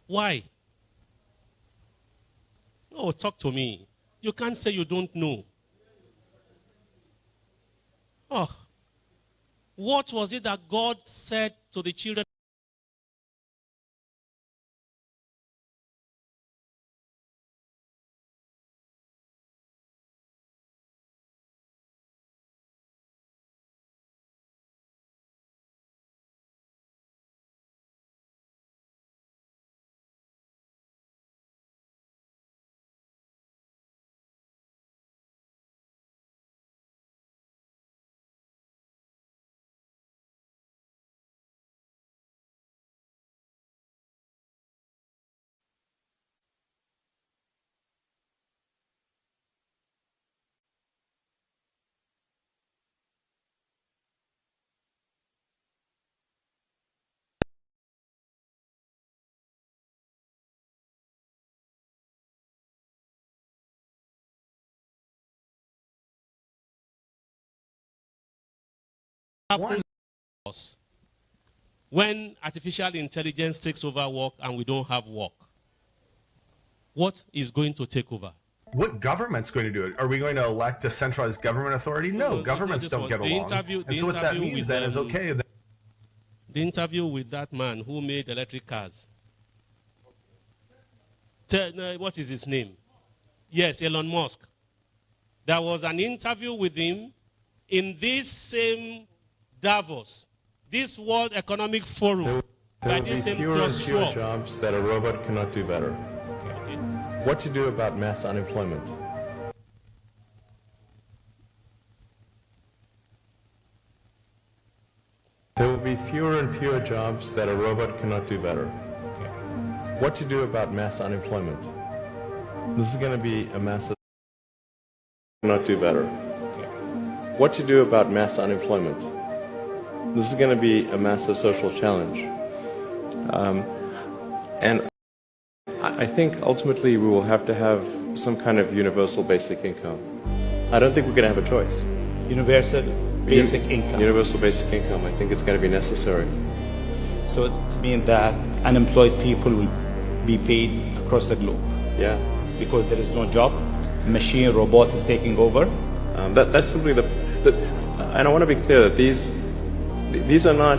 Why? Oh, talk to me. You can't say you don't know. Oh, what was it that God said to the children? Happens to us when artificial intelligence takes over work and we don't have work. What is going to take over? What government's going to do it? Are we going to elect a centralized government authority? No, governments don't get along. And so what that means then is, okay. The interview with that man who made electric cars. What is his name? Yes, Elon Musk. There was an interview with him in this same Davos, this World Economic Forum. There will be fewer and fewer jobs that a robot cannot do better. Okay. What to do about mass unemployment? There will be fewer and fewer jobs that a robot cannot do better. Okay. What to do about mass unemployment? This is going to be a massive cannot do better. Okay. What to do about mass unemployment? This is going to be a massive social challenge. And I think ultimately we will have to have some kind of universal basic income. I don't think we're going to have a choice. Universal basic income. Universal basic income. I think it's going to be necessary. So it means that unemployed people will be paid across the globe. Yeah. Because there is no job, machine, robot is taking over. That's simply and I want to be clear that these are not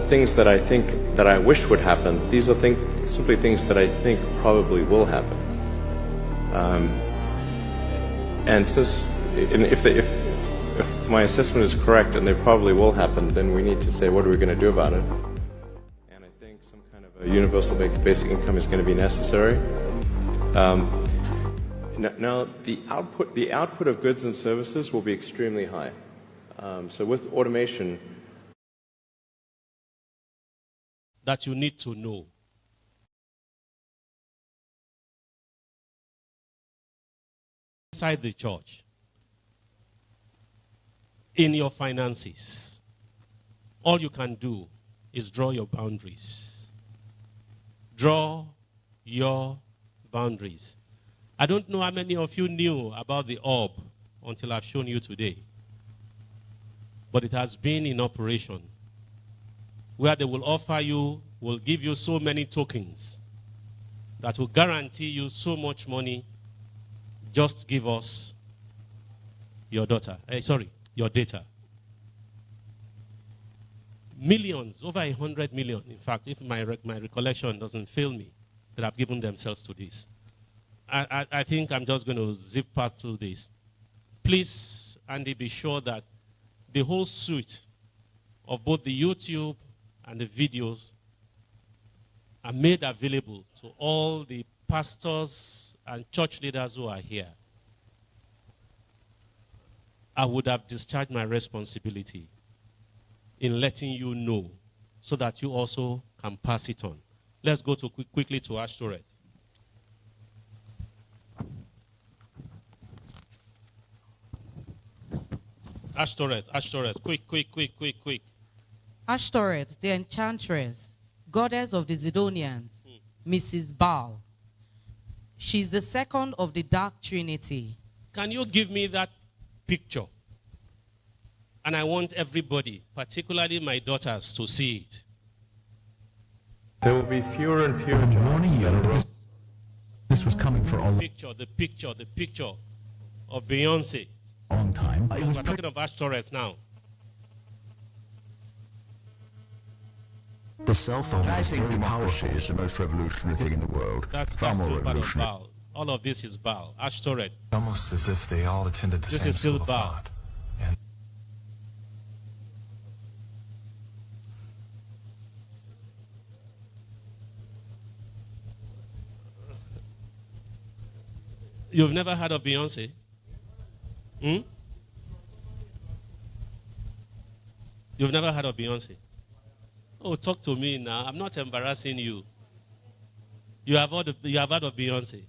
things that I think that I wish would happen. These are simply things that I think probably will happen. And if my assessment is correct and they probably will happen, then we need to say, what are we going to do about it? And I think some kind of a universal basic income is going to be necessary. Now, the output of goods and services will be extremely high. So with automation, that you need to know. Inside the church, in your finances, all you can do is draw your boundaries. Draw your boundaries. I don't know how many of you knew about the orb until I've shown you today. But it has been in operation, where they will offer you, will give you so many tokens that will guarantee you so much money. Just give us your your data. Millions, over 100 million, in fact, if my recollection doesn't fail me, that have given themselves to this. I think I'm just going to zip past through this. Please, Andy, be sure that the whole suite of both the YouTube and the videos are made available to all the pastors and church leaders who are here. I would have discharged my responsibility in letting you know so that you also can pass it on. Let's go quickly to Ashtoreth. Ashtoreth, quick. Ashtoreth, the enchantress, goddess of the Zidonians, Mrs. Baal. She's the second of the dark trinity. Can you give me that picture? And I want everybody, particularly my daughters, to see it. There will be fewer and fewer jobs. Warning you that this was coming for a the picture of Beyonce. long time. We're talking of Ash Torres now. The cell phone I is think very democracy powerful. is the most revolutionary thing in the world. That's far more still part of revolutionary. Baal. All of this is Baal. Ash Torres. Almost as if they all attended the This same is still school of Baal. thought. And You've never heard of Beyonce? Hmm? You've never heard of Beyonce? Oh, talk to me now. I'm not embarrassing you. You have heard of Beyonce.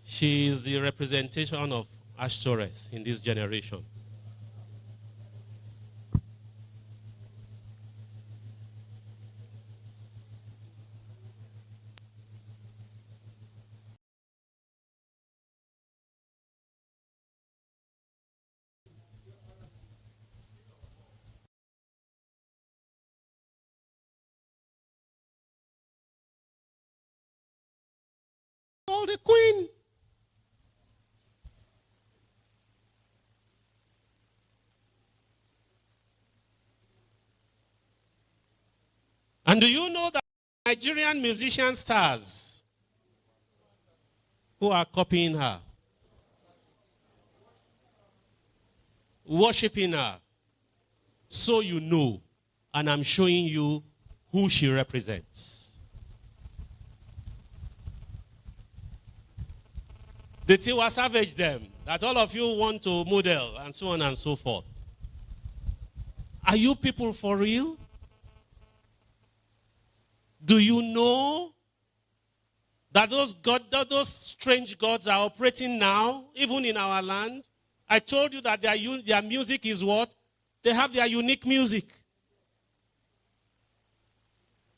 She is the representation of Ash Torres in this generation. Call the queen. And do you know that Nigerian musician stars who are copying her, worshiping her? So you know, and I'm showing you who she represents. The Tiwa Savage them, that all of you want to model, and so on and so forth. Are you people for real? Do you know that those strange gods are operating now, even in our land? I told you that their music is what? They have their unique music.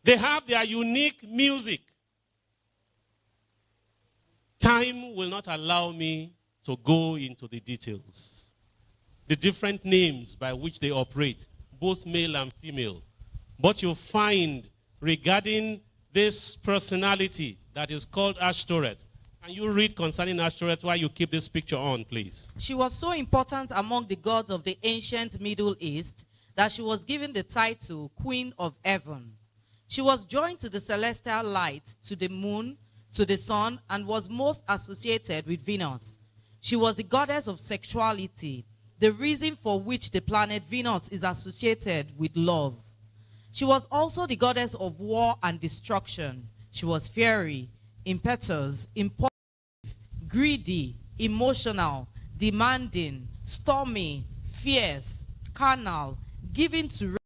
They have their unique music. Time will not allow me to go into the details. The different names by which they operate, both male and female. But you find regarding this personality that is called Ash Torres. Can you read concerning Ash Torres while you keep this picture on, please? She was so important among the gods of the ancient Middle East that she was given the title Queen of Heaven. She was joined to the celestial light, to the moon, to the sun, and was most associated with Venus. She was the goddess of sexuality, the reason for which the planet Venus is associated with love. She was also the goddess of war and destruction. She was fiery, impetuous, impulsive, greedy, emotional, demanding, stormy, fierce, carnal, given to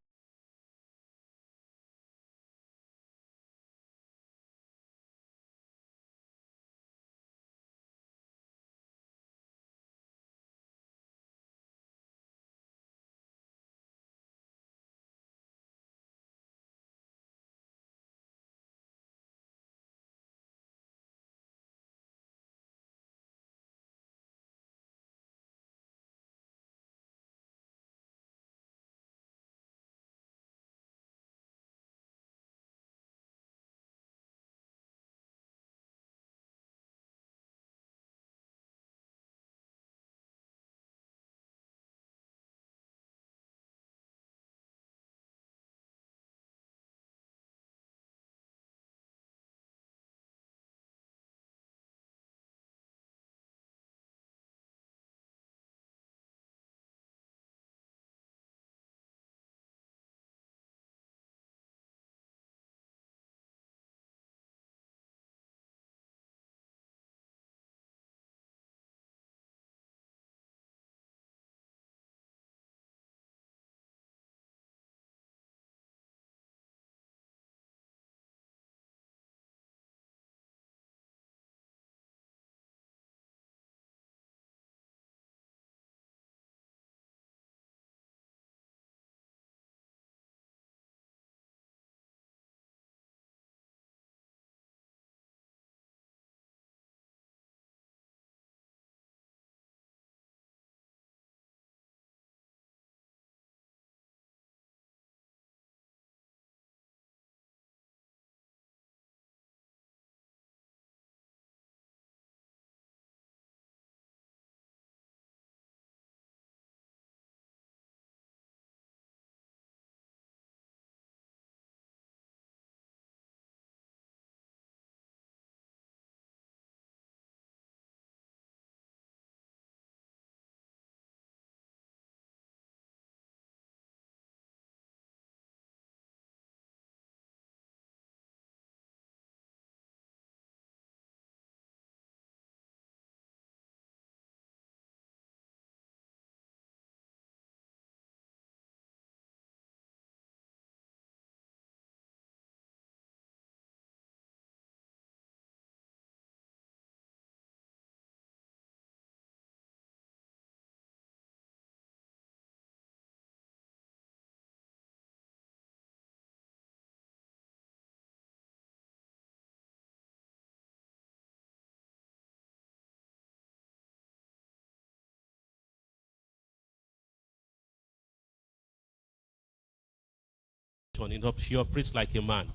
nation. He operates like a man.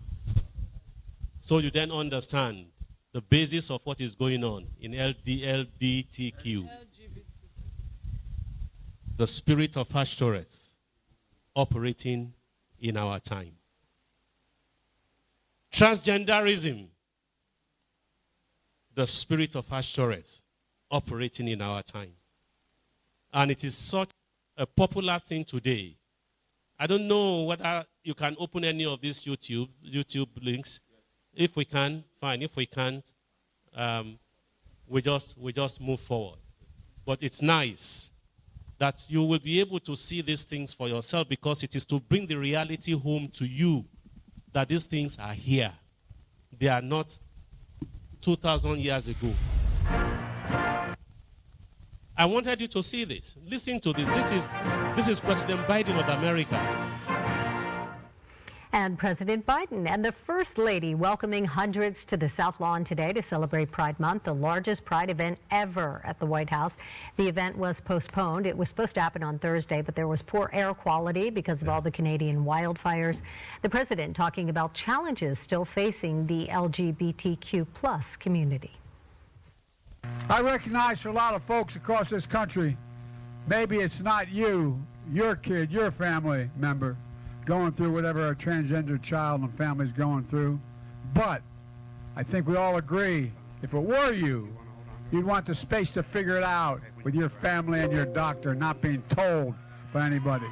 So you then understand the basis of what is going on in LGBTQ. The spirit of Ashtoreth operating in our time. Transgenderism. The spirit of Ashtoreth operating in our time. And it is such a popular thing today. I don't know whether you can open any of these YouTube links. If we can, fine. If we can't, we just move forward. But it's nice that you will be able to see these things for yourself, because it is to bring the reality home to you that these things are here. They are not 2,000 years ago. I wanted you to see this. Listen to this. This is President Biden of America. And President Biden and the First Lady welcoming hundreds to the South Lawn today to celebrate Pride Month, the largest Pride event ever at the White House. The event was postponed. It was supposed to happen on Thursday, but there was poor air quality because of all the Canadian wildfires. The president talking about challenges still facing the LGBTQ+ community. I recognize for a lot of folks across this country, maybe it's not you, your kid, your family member going through whatever a transgender child and family's going through. But I think we all agree, if it were you, you'd want the space to figure it out with your family and your doctor, not being told by anybody.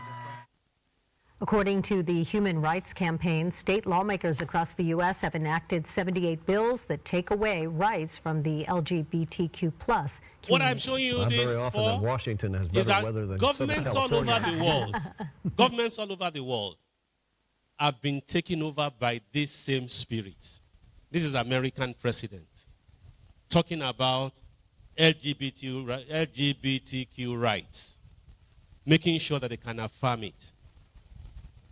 According to the Human Rights Campaign, state lawmakers across the U.S. have enacted 78 bills that take away rights from the LGBTQ+ community. What I'm showing you this for is that governments all over the world, governments all over the world have been taken over by this same spirit. This is American president talking about LGBTQ rights, making sure that they can affirm it.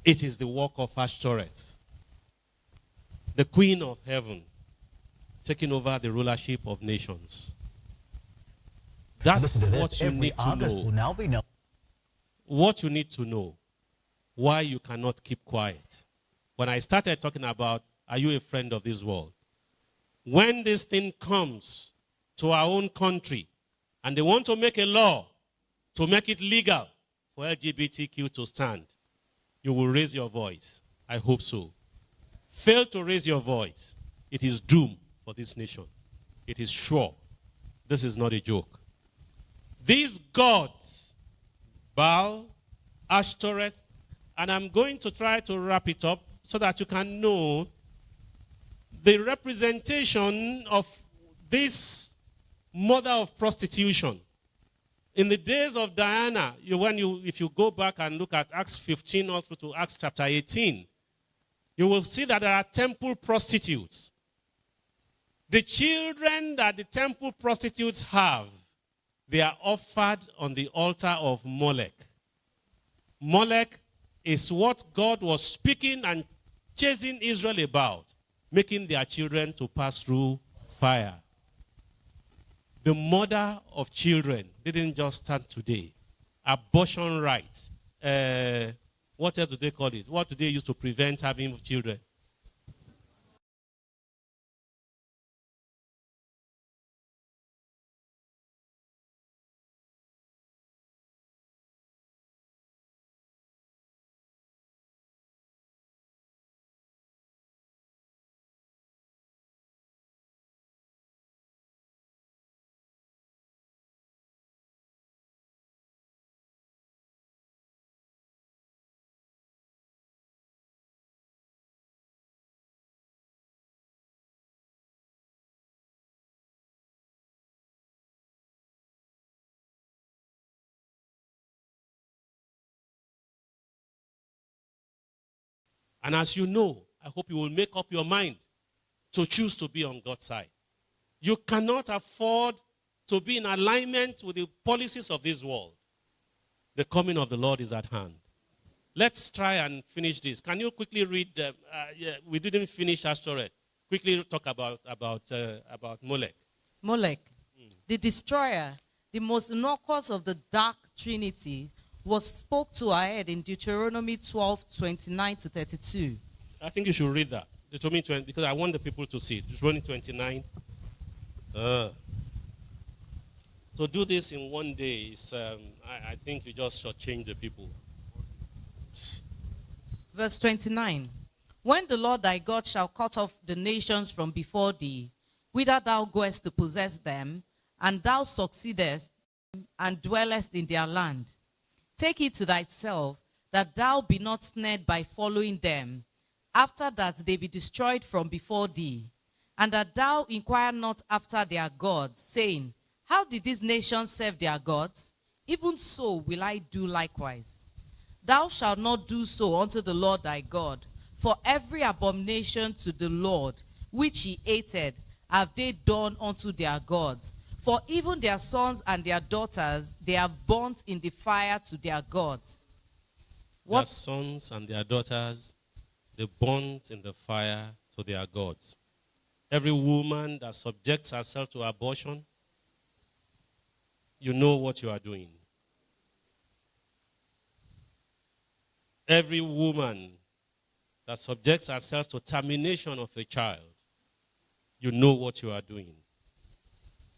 It is the work of Ashtoreth, the Queen of Heaven, taking over the rulership of nations. That's what you need to know. What you need to know, why you cannot keep quiet. When I started talking about, are you a friend of this world? When this thing comes to our own country, and they want to make a law to make it legal for LGBTQ to stand, you will raise your voice. I hope so. Fail to raise your voice, it is doom for this nation. It is sure. This is not a joke. These gods, Baal, Ashtoreth, and I'm going to try to wrap it up so that you can know the representation of this mother of prostitution. In the days of Diana, if you go back and look at Acts 15 also to Acts chapter 18, you will see that there are temple prostitutes. The children that the temple prostitutes have, they are offered on the altar of Molech. Molech is what God was speaking and chasing Israel about, making their children to pass through fire. The murder of children didn't just start today. Abortion rights. What else do they call it? What do they use to prevent having children? And as you know, I hope you will make up your mind to choose to be on God's side. You cannot afford to be in alignment with the policies of this world. The coming of the Lord is at hand. Let's try and finish this. Can you quickly read? We didn't finish Ashtoreth. Quickly talk about Molech. Molech, the destroyer, the most innocuous of the dark trinity, was spoke to ahead in Deuteronomy 12:29-32. I think you should read that. Deuteronomy 20, because I want the people to see it. Deuteronomy 29. So do this in one day is, I think you just should change the people. Verse 29. When the Lord thy God shall cut off the nations from before thee, whither thou goest to possess them, and thou succeedest and dwellest in their land, take it to thyself that thou be not snared by following them, after that they be destroyed from before thee, and that thou inquire not after their gods, saying, how did these nations serve their gods? Even so will I do likewise. Thou shalt not do so unto the Lord thy God, for every abomination to the Lord, which he hated, have they done unto their gods. For even their sons and their daughters they have burnt in the fire to their gods. Their sons and their daughters they burnt in the fire to their gods. Every woman that subjects herself to abortion, you know what you are doing. Every woman that subjects herself to termination of a child, you know what you are doing.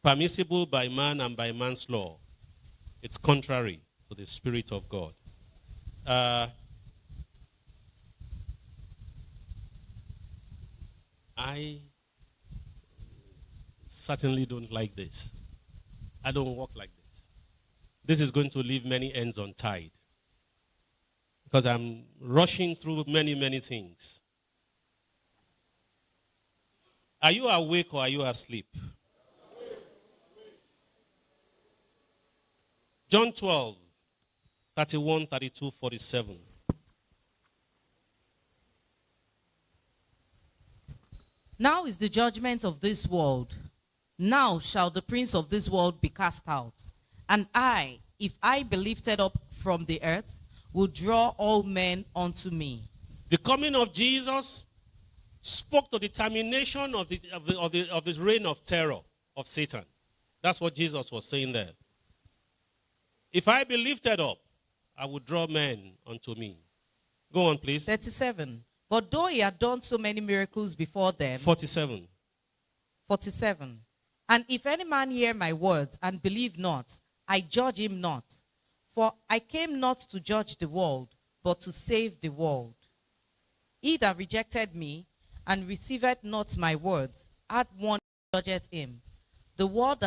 Permissible by man and by man's law, it's contrary to the Spirit of God. I certainly don't like this. I don't walk like this. This is going to leave many ends untied, because I'm rushing through many, many things. Are you awake or are you asleep? John 12, 31, 32, 47. Now is the judgment of this world. Now shall the prince of this world be cast out. And I, if I be lifted up from the earth, will draw all men unto me. The coming of Jesus spoke to the termination of the reign of terror of Satan. That's what Jesus was saying there. If I be lifted up, I will draw men unto me. Go on, please. 37. But though he had done so many miracles before them. 47. 47. And if any man hear my words and believe not, I judge him not. For I came not to judge the world, but to save the world. He that rejected me and receiveth not my words, hath one judgeth him. The word that